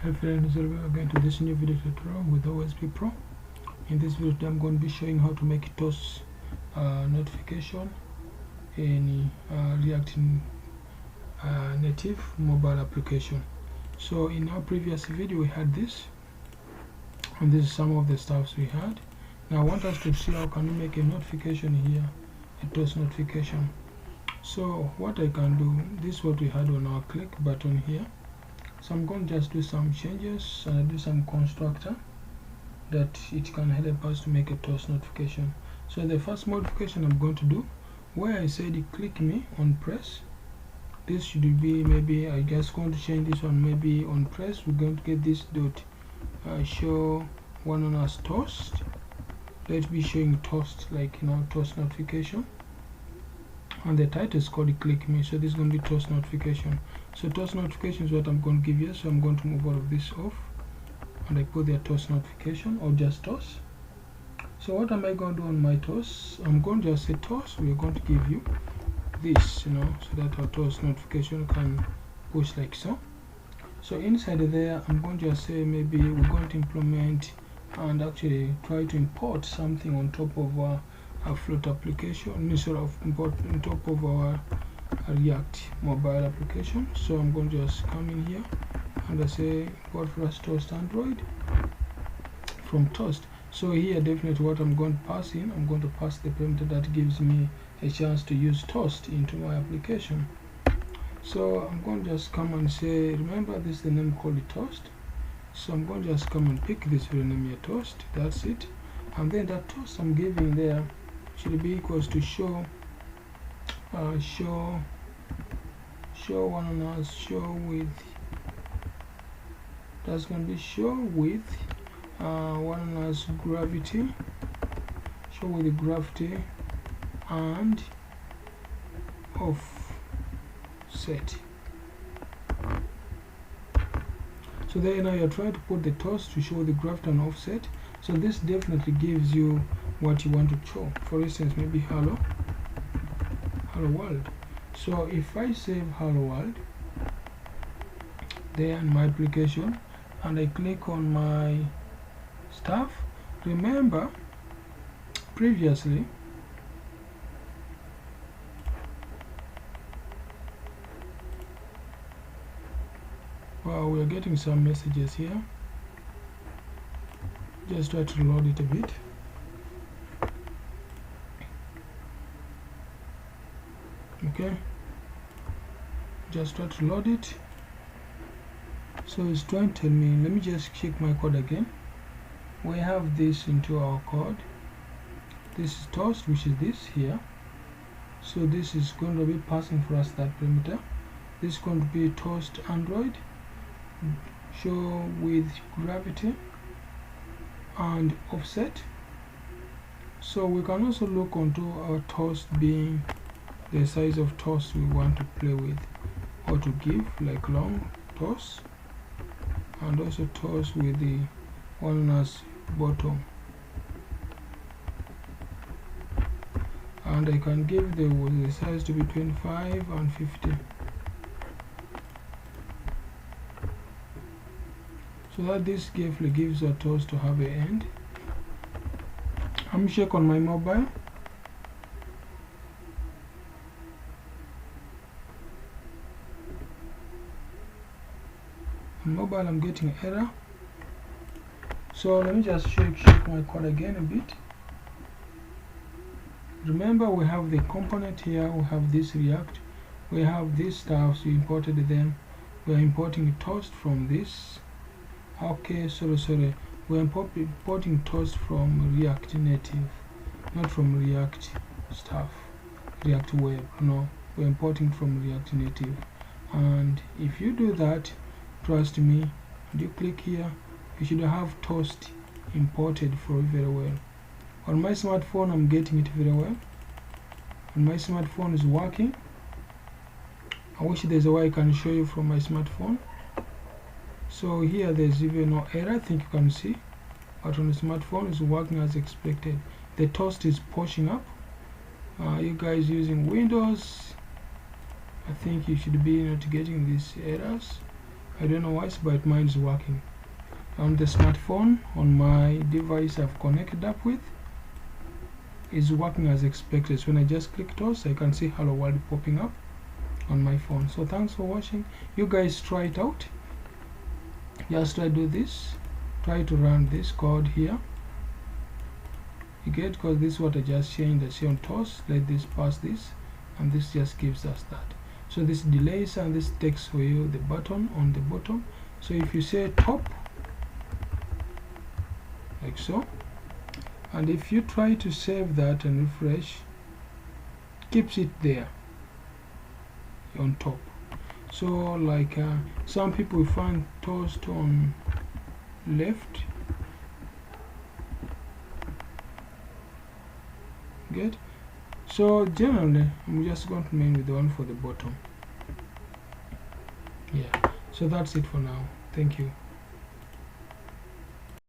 Hi friends, welcome again to this new video tutorial with OSP Pro. In this video I'm going to be showing how to make TOS notification in React native mobile application. So in our previous video we had this, and this is some of the stuffs we had. Now I want us to see how can we make a notification here, a TOS notification. So what I can do, this is what we had on our click button here. So I'm going to just do some changes and I do some constructor that it can help us to make a TOS notification. So the first modification I'm going to do, where I said click me on press, this should be, maybe I just going to change this one, maybe on press we're going to get this dot show one on as toast. Let's be showing toast, like TOS notification, and the title is called click me, so this is going to be TOS notification. So TOS notification is what I'm going to give you, so I'm going to move all of this off and I put the TOS notification or just TOS. So what am I going to do on my TOS? I'm going to just say TOS, we're going to give you this, so that our TOS notification can push like so. So inside there I'm going to just say maybe we're going to implement and actually try to import something on top of our Float application instead of import on top of our React mobile application. So I'm going to just come in here and I say import first Toast Android from Toast. So here definitely what I'm going to pass in, I'm going to pass the parameter that gives me a chance to use Toast into my application. So I'm going to just come and say, remember this is the name called Toast. So I'm going to just come and pick this very name here, Toast. That's it. And then that Toast I'm giving there should be equals to show one on us, show with, that's going to be show with one on us gravity, show with gravity and offset. So there now you're trying to put the TOS to show the gravity and offset. So this definitely gives you what you want to show. For instance, maybe hello world. So if I save hello world there in my application and I click on my stuff, remember previously we are getting some messages here. Just try to load it a bit. Okay, just try to load it. So it's trying to tell me, let me just check my code again. We have this into our code. This is TOS, which is this here. So this is going to be passing for us that parameter. This is going to be Toast Android, show with gravity and offset. So we can also look onto our TOS being the size of TOS we want to play with or to give, like long TOS, and also TOS with the one as bottom, and I can give the size to be 25 and 50, so that this carefully gives a TOS to have an end. I'm check on my mobile. On mobile I'm getting error. So let me just check my code again a bit. Remember we have the component here, we have this React, we have these stuffs, we imported them, we are importing Toast from this. Okay, sorry, we are importing Toast from React Native, not from React stuff, React Web. No, we are importing from React Native. And if you do that, trust me, and you click here, you should have Toast imported for you very well. On my smartphone I'm getting it very well, and my smartphone is working. I wish there's a way I can show you from my smartphone. So here there's even no error, I think you can see, but on the smartphone it's working as expected. The Toast is pushing up. You guys using Windows, I think you should be not getting these errors. I don't know why, but mine is working. On the smartphone, on my device I've connected up with, is working as expected. So when I just click toast, I can see hello world popping up on my phone. So thanks for watching. You guys try it out. Just try to do this. Try to run this code here. You get, because this is what I just changed. I say on toast, let this pass this, and this just gives us that. So this delays, and this takes for you the button on the bottom. So if you say top, like so, and if you try to save that and refresh, keeps it there on top. So like some people find toast on left, get. So generally I'm just going to main with the one for the bottom. Yeah, so that's it for now. Thank you.